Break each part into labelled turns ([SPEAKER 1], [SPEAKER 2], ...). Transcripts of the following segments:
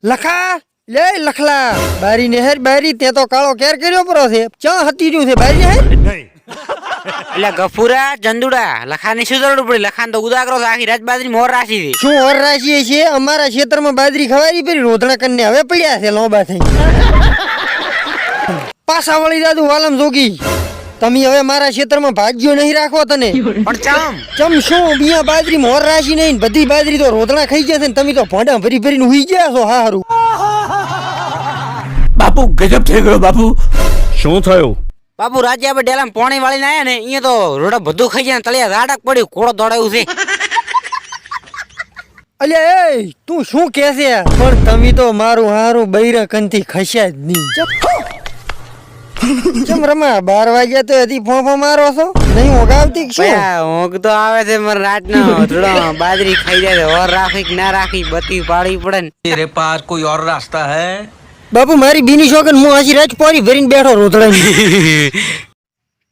[SPEAKER 1] લખા લે લખલા બારી નહેર બારી તે તો કાળો કેર કર્યો પરો છે ચા હતી રહ્યું છે બારી નહેર
[SPEAKER 2] એટલે ગફુરા જંદુડા લખાની શું જરૂર પડી? લખાન તો ઉદાગરો આખી રાત બાજરી મોર રાશી હતી.
[SPEAKER 1] શું ઓર રાશિ છે? અમારા ખેતરમાં બાજરી ખવારી પડી રોધણા કરીને હવે પડ્યા છે લોબા થઈ પાછા વળી જાદુ વાલમ જોગી તમે હવે મારા ખેતરમાં ભાગ્યો નહીં રાખો તને
[SPEAKER 2] પણ
[SPEAKER 1] ચમ શું બિયા બાજરી મોર રાશિ નહીં બધી બાજરી તો રોધણા ખાઈ ગયા છે ને તમે તો ભોંડા ભરી ભરીને હુઈ ગયા છો હારું.
[SPEAKER 3] બાપુ ગજબ થઈ ગયો બાપુ.
[SPEAKER 4] શું થયું?
[SPEAKER 2] બાપુ રાજ્ય આપણે ડેલામાં પોણી વાળીને આયા ને અહીંયા તો રોડા બધું ખાઈ જાય તળિયા રાડક પડ્યું કોળો દોડાયું છે.
[SPEAKER 1] અલ્યા એ તું શું કહે છે? પણ તમે તો મારું હારું બૈરા કંથી ખસ્યા જ નહીં. ચમ રમા 12 વાગ્યા તો હજી ફોફો મારો છો નહીં ઓગાવતી શું?
[SPEAKER 2] ભયા ઊંઘ તો આવે છે મારે રાતનો થોડો બાજરી ખાઈ જાય ઓર રાખી કે ના રાખી બત્તી પાડી પડે ને.
[SPEAKER 3] तेरे पास कोई और रास्ता है?
[SPEAKER 1] બાપુ મારી બીની શોકન હું હજી રાત પોરી ભરીને બેઠો રોતડાની.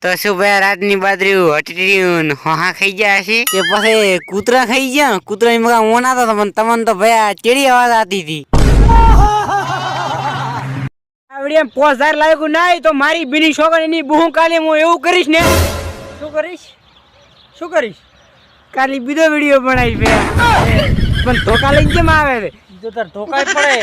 [SPEAKER 2] તો શું ભાઈ રાતની બાજરી હટરીયું હોહા ખાઈ ગયા છે કે પછી કૂતરા ખાઈ ગયા? કૂતરાની મગા મોના તો તમને તો ભયા ચેડી અવાજ આવતી હતી. આવડે 5000 લાગ્યું નહીં તો મારી બીની છોકરીની બહુ કાલે હું એવું કરીશ ને.
[SPEAKER 1] શું કરીશ?
[SPEAKER 2] કાલે બીજો વિડીયો બનાવીશ ભયા પણ ધોકા લઈને કેમ આવે છે?
[SPEAKER 1] જો તાર ધોકાય પડે